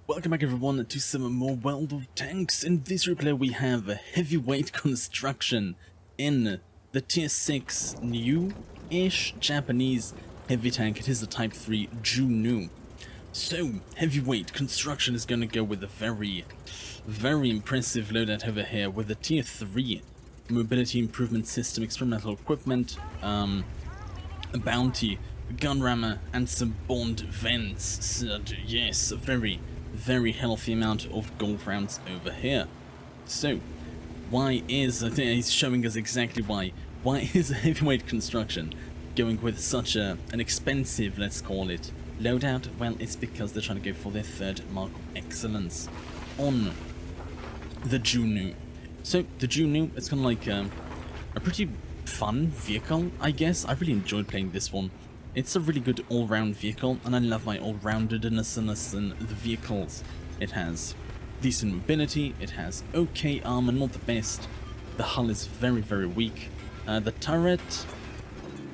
Welcome back everyone to some more World of Tanks. In this replay we have a heavyweight construction in the tier 6 new-ish Japanese heavy tank. It is the type 3 Ju-Nu. So, heavyweight construction is going to go with a very impressive loadout over here with the tier 3 mobility improvement system, experimental equipment, a bounty, a gun rammer, and some bond vents. So, yes, a very healthy amount of gold rounds over here. So, I think he's showing us exactly why is a heavyweight construction going with such an expensive, let's call it, loadout? Well, it's because they're trying to go for their third mark of excellence on the Ju-Nu. So, the Ju-Nu, it's kind of like a pretty fun vehicle, I guess. I really enjoyed playing this one. It's a really good all-round vehicle, and I love my all-roundedness in the vehicles. It has decent mobility, it has okay armor, not the best. The hull is very weak. The turret,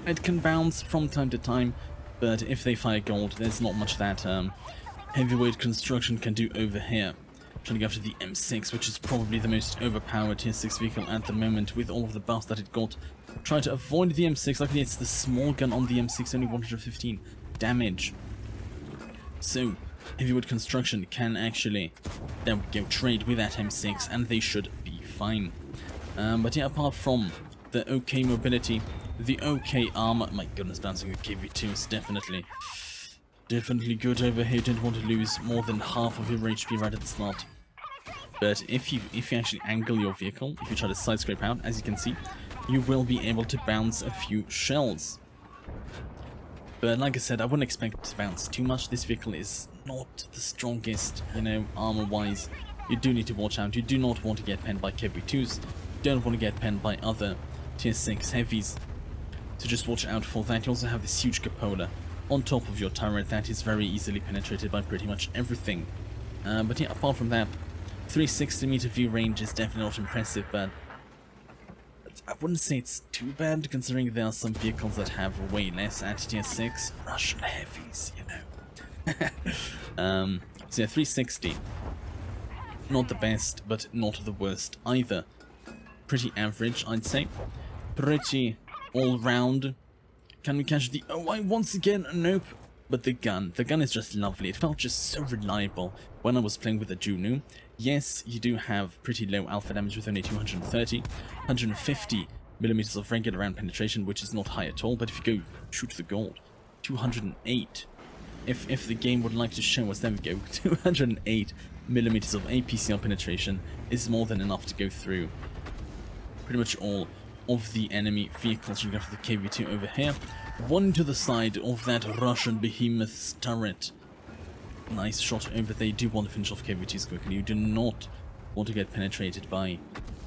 it can bounce from time to time, but if they fire gold, there's not much that heavyweight construction can do over here. Trying to go after the M6, which is probably the most overpowered tier 6 vehicle at the moment with all of the buffs that it got. Try to avoid the M6. Luckily it's the small gun on the M6, only 115 damage. So, heavyweight construction can actually, there we go, trade with that M6 and they should be fine. But yeah, apart from the okay mobility, the okay armor, my goodness, bouncing the KV2 is definitely good over here. You don't want to lose more than half of your HP right at the start. But if you actually angle your vehicle, if you try to side scrape out, as you can see, you will be able to bounce a few shells. But like I said, I wouldn't expect it to bounce too much. This vehicle is not the strongest, you know, armor-wise. You do need to watch out. You do not want to get penned by KV2s. You don't want to get penned by other tier 6 heavies. So just watch out for that. You also have this huge cupola on top of your turret that is very easily penetrated by pretty much everything. But yeah, apart from that, 360 meter view range is definitely not impressive, but I wouldn't say it's too bad considering there are some vehicles that have way less at tier 6. Russian heavies, you know. So yeah, 360. Not the best, but not the worst either. Pretty average, I'd say. Pretty all-round. Can we catch the OI once again? Nope. But the gun is just lovely. It felt just so reliable when I was playing with the Ju-Nu. Yes, you do have pretty low alpha damage with only 230, 150 millimeters of regular round penetration, which is not high at all. But if you go shoot the gold, 208. If the game would like to show us, there we go, 208 millimeters of APCR penetration is more than enough to go through pretty much all of the enemy vehicles. You go for the KV2 over here, one to the side of that Russian behemoth's turret. Nice shot over there. You do want to finish off KV2s quickly. You do not want to get penetrated by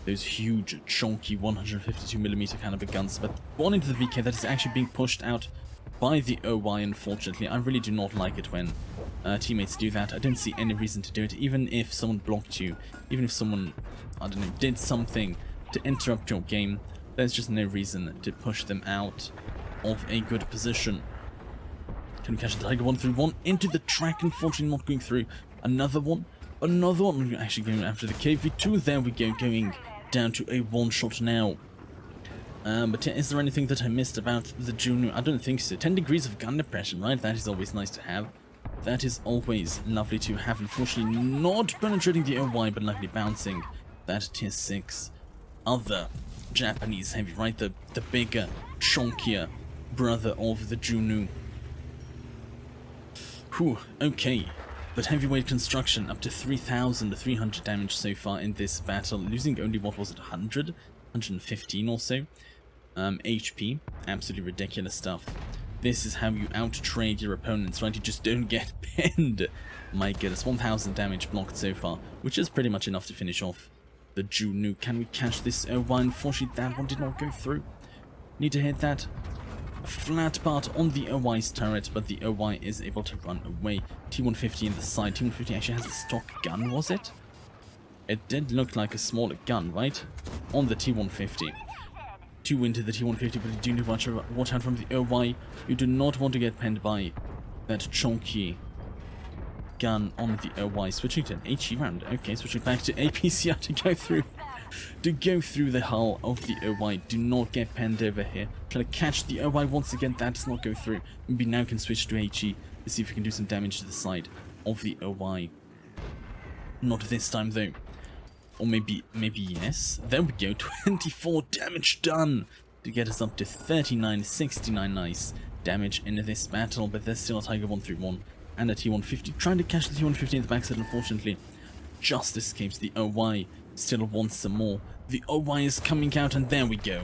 those huge, chunky 152mm caliber guns. But one into the VK that is actually being pushed out by the OY, unfortunately. I really do not like it when teammates do that. I don't see any reason to do it, even if someone blocked you, even if someone, I don't know, did something to interrupt your game. There's just no reason to push them out of a good position. Can we catch the Tiger 131 into the track? Unfortunately not going through. Another one. We're actually going after the KV2. There we go, going down to a one-shot now. But is there anything that I missed about the Ju-Nu? I don't think so. 10 degrees of gun depression, right? That is always nice to have. That is always lovely to have. Unfortunately not penetrating the OY, but likely bouncing that tier 6 other Japanese heavy, right? The bigger, chunkier brother of the Ju-Nu. Whew, okay. But heavyweight construction up to 3,300 damage so far in this battle, losing only, what was it, 100? 115 or so? HP, absolutely ridiculous stuff. This is how you out-trade your opponents, right? You just don't get pinned. My goodness, 1,000 damage blocked so far, which is pretty much enough to finish off the Ju-Nu. Can we catch this OY? Unfortunately, that one did not go through. Need to hit that flat part on the OY's turret, but the OY is able to run away. T150 in the side. T150 actually has a stock gun, was it? It did look like a smaller gun, right? On the T150. 2 into the T150, but you do need to watch out from the OY. You do not want to get penned by that chunky gun on the OY, switching to an HE round. Okay, switching back to APCR to go through the hull of the OY. Do not get penned over here. Try to catch the OY once again. That does not go through. Maybe now can switch to HE to see if we can do some damage to the side of the OY. Not this time though. Or maybe yes. There we go. 24 damage done to get us up to 39, 69 nice damage in this battle. But there's still a Tiger 131 and a T-150. Trying to catch the T-150 in the backside, unfortunately. Just escapes the OY. Still wants some more. The OY is coming out, and there we go.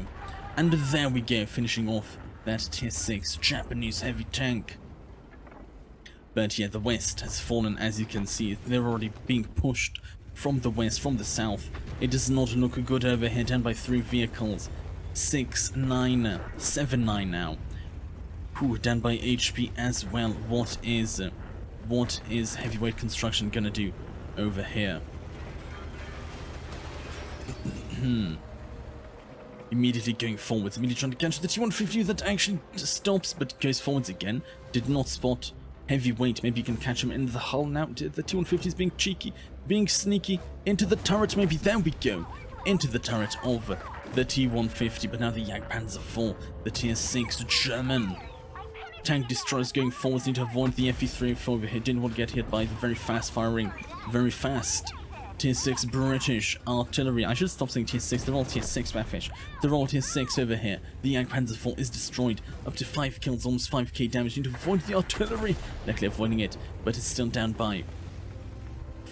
And there we go, finishing off that Tier 6 Japanese heavy tank. But yeah, the west has fallen, as you can see. They're already being pushed from the west, from the south. It does not look good over here, down by 3 vehicles. 6, 9, 7, 9 now. Whew, down by HP as well. What is heavyweight construction gonna do over here? Immediately going forwards, immediately trying to catch the T-150 that actually stops but goes forwards again. Did not spot heavyweight. Maybe you can catch him in the hull now. The T-150 is being cheeky, being sneaky. Into the turret, maybe. There we go. Into the turret of the T-150. But now the Jagdpanzer IV, the Tier 6 German tank destroyers going forwards. Need to avoid the FE-304 over here. Didn't want to get hit by the very fast firing, very fast Tier 6 British artillery. I should stop saying Tier 6, they're all Tier 6 Baffish. They're all Tier 6 over here. The Jagdpanzer IV is destroyed. Up to 5 kills, almost 5k damage. Need to avoid the artillery. Luckily avoiding it, but it's still down by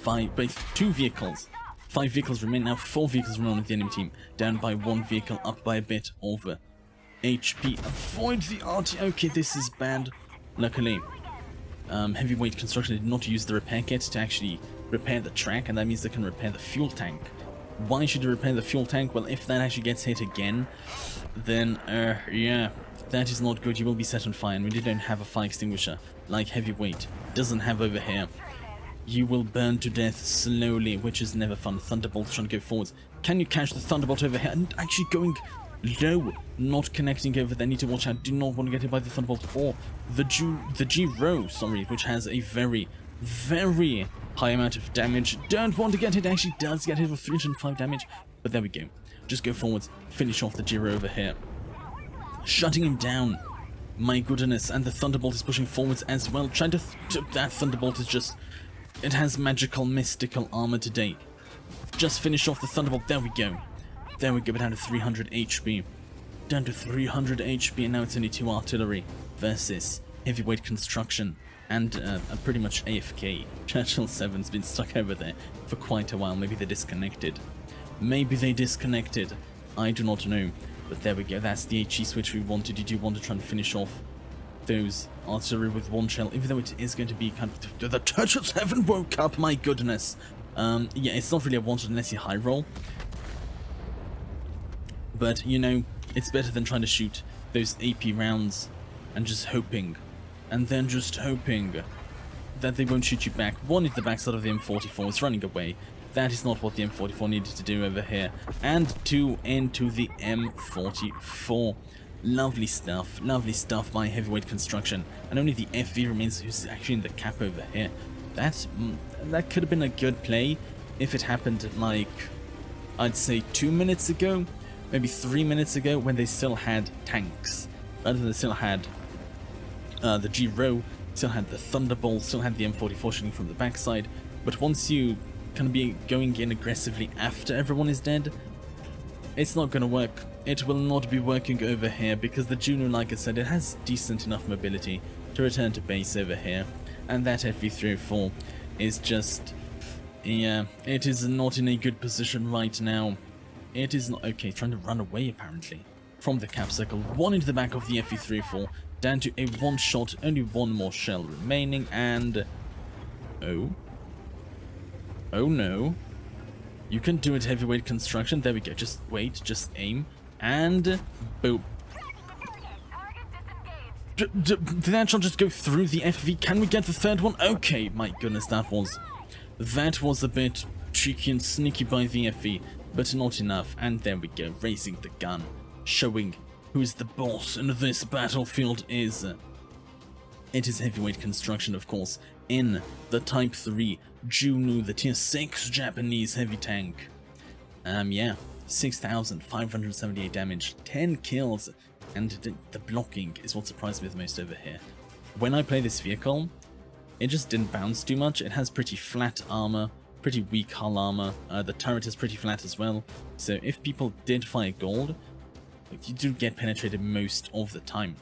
2 vehicles. 5 vehicles remain now, 4 vehicles remain on the enemy team. Down by 1 vehicle, up by a bit over HP. Avoid the RT. Okay, this is bad. Luckily, heavyweight construction did not use the repair kit to actually repair the track, and that means they can repair the fuel tank. Why should you repair the fuel tank? Well, if that actually gets hit again, then yeah, that is not good. You will be set on fire, and we don't have a fire extinguisher like heavyweight doesn't have over here. You will burn to death slowly, which is never fun. Thunderbolt trying to go forwards. Can you catch the Thunderbolt over here? And actually going low, not connecting over there. Need to watch out. Do not want to get hit by the Thunderbolt or the G-Row, sorry, which has a very high amount of damage. Don't want to get hit. Actually does get hit with 305 damage. But there we go. Just go forwards. Finish off the G-Row over here. Shutting him down. My goodness. And the Thunderbolt is pushing forwards as well. Trying to... that Thunderbolt is just... it has magical, mystical armor today. Just finish off the Thunderbolt. There we go. There we go. Down to 300 HP. Down to 300 HP. And now it's only 2 artillery versus heavyweight construction. And pretty much AFK. Churchill 7's been stuck over there for quite a while. Maybe they disconnected. Maybe they disconnected. I do not know. But there we go. That's the HE switch we wanted. You do want to try and finish off those artillery with 1 shell. Even though it is going to be kind of... the Churchill 7 woke up. My goodness. Yeah, it's not really a wanted unless you high roll. But, you know, it's better than trying to shoot those AP rounds and just hoping. And then just hoping that they won't shoot you back. 1 is the backside of the M44, it's running away. That is not what the M44 needed to do over here. And 2 into the M44. Lovely stuff by heavyweight construction. And only the FV remains, who's actually in the cap over here. That could have been a good play if it happened like, I'd say 2 minutes ago, maybe 3 minutes ago, when they still had tanks. Rather than they still had the G-Row, still had the Thunderbolt, still had the M44 shooting from the backside. But once you kind of be going in aggressively after everyone is dead, it's not going to work. It will not be working over here because the Juno, like I said, it has decent enough mobility to return to base over here. And that FV-304 is just... yeah, it is not in a good position right now. It is not... okay, trying to run away apparently from the cap circle. 1 into the back of the FV-304. Down to a 1 shot, only 1 more shell remaining, and... oh no. You can do it, heavyweight construction. There we go. Just wait, just aim, and boom. Did that shot just go through the FV? Can we get the 3rd one? Okay, my goodness, that was a bit cheeky and sneaky by the FV, but not enough. And there we go, raising the gun, showing who's the boss in this battlefield is It is heavyweight construction, of course, in the Type 3 Juno, the Tier 6 Japanese heavy tank. Yeah, 6,578 damage, 10 kills, and the blocking is what surprised me the most over here. When I play this vehicle, it just didn't bounce too much. It has pretty flat armor, pretty weak hull armor. The turret is pretty flat as well, so if people did fire gold, you do get penetrated most of the time.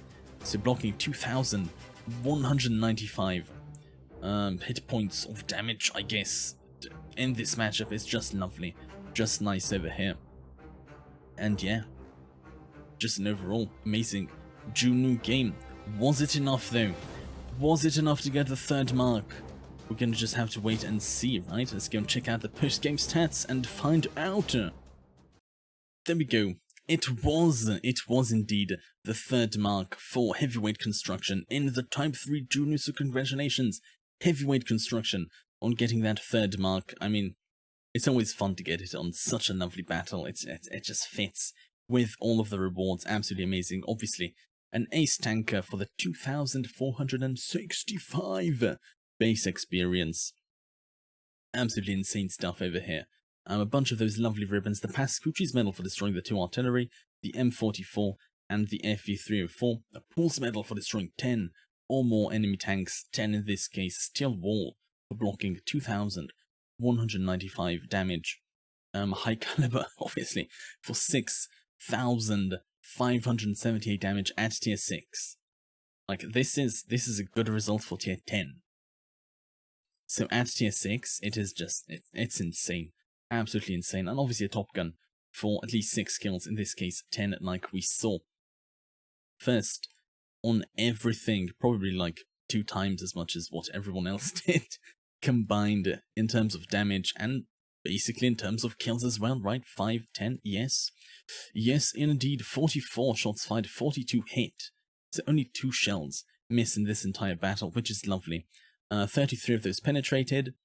So blocking 2,195 hit points of damage, I guess, in this matchup is just lovely. Just nice over here. And yeah, just an overall amazing Juno game. Was it enough though? Was it enough to get the 3rd mark? We're gonna just have to wait and see, right? Let's go and check out the post-game stats and find out. There we go. It was indeed the 3rd mark for heavyweight construction in the Type 3 Juno, so congratulations, heavyweight construction, on getting that 3rd mark. I mean, it's always fun to get it on such a lovely battle. It just fits with all of the rewards. Absolutely amazing. Obviously, an ace tanker for the 2,465 base experience. Absolutely insane stuff over here. A bunch of those lovely ribbons, the Pascucci's medal for destroying the 2 artillery, the M44 and the FV304, a Pulse medal for destroying 10 or more enemy tanks, 10 in this case, steel wall for blocking 2,195 damage, high caliber obviously for 6,578 damage at tier 6. Like this is a good result for tier 10. So at tier 6 it is just it's insane. Absolutely insane, and obviously a top gun for at least 6 kills, in this case 10 like we saw. First, on everything, probably like 2 times as much as what everyone else did, combined in terms of damage, and basically in terms of kills as well, right? 5, 10, yes. Yes, indeed, 44 shots fired, 42 hit. So only 2 shells miss in this entire battle, which is lovely. 33 of those penetrated.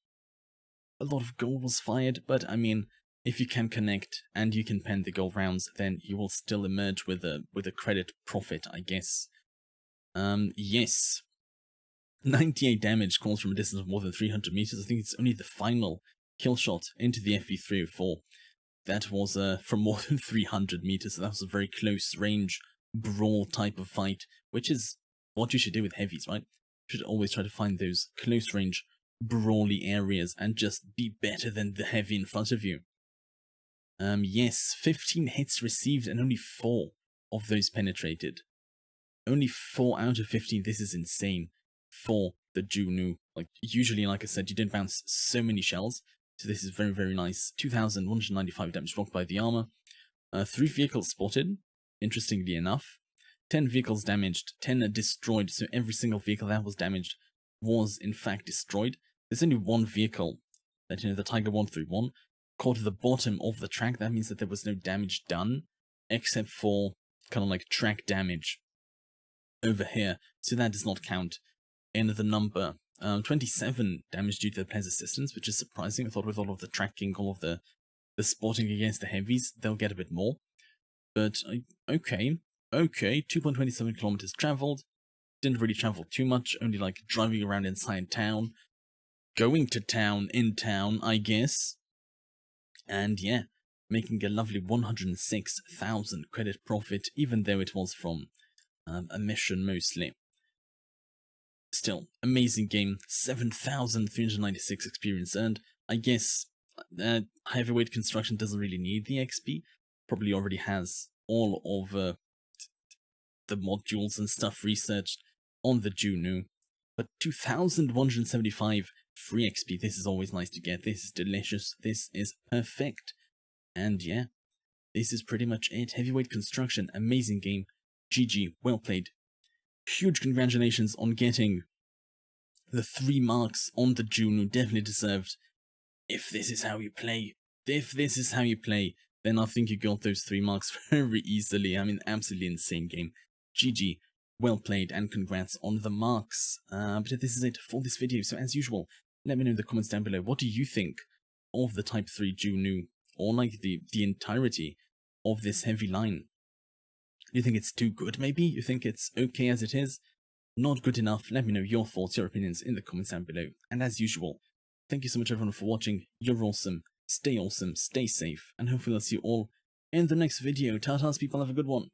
A lot of gold was fired, but I mean, if you can connect and you can pen the gold rounds, then you will still emerge with a credit profit, I guess. Yes. 98 damage calls from a distance of more than 300 meters. I think it's only the final kill shot into the FV304 that was from more than 300 meters, so that was a very close range brawl type of fight, which is what you should do with heavies, right? You should always try to find those close range brawly areas and just be better than the heavy in front of you. Yes, 15 hits received and only 4 of those penetrated. Only 4 out of 15, this is insane for the Juno. Like, usually, like I said, you didn't bounce so many shells, so this is very, very nice. 2,195 damage blocked by the armor. 3 vehicles spotted, interestingly enough. 10 vehicles damaged, 10 destroyed, so every single vehicle that was damaged was in fact destroyed. There's only 1 vehicle that, the Tiger 131, caught at the bottom of the track. That means that there was no damage done, except for kind of like track damage over here, so that does not count in the number. 27 damage due to the player's assistance, which is surprising. I thought with all of the tracking, all of the spotting against the heavies, they'll get a bit more. But, okay, 2.27 kilometers traveled. Didn't really travel too much, only like driving around inside town, going to town, in town, I guess. And yeah, making a lovely 106,000 credit profit, even though it was from a mission mostly. Still, amazing game, 7,396 experience earned. I guess heavyweight construction doesn't really need the XP, probably already has all of the modules and stuff researched on the Juno. But 2,175 free XP, this is always nice to get. This is delicious, this is perfect. And yeah, this is pretty much it. Heavyweight construction, amazing game. GG, well played. Huge congratulations on getting the 3 marks on the Juno, definitely deserved. If this is how you play, then I think you got those 3 marks very easily. I mean, absolutely insane game. GG, well played, and congrats on the marks. But this is it for this video, so as usual, let me know in the comments down below, what do you think of the Type 3 Juno, or like the entirety of this heavy line? Do you think it's too good, maybe? You think it's okay as it is? not good enough? Let me know your thoughts, your opinions in the comments down below. And as usual, thank you so much everyone for watching. You're awesome, stay safe, and hopefully I'll see you all in the next video. Ta-tas people, have a good one.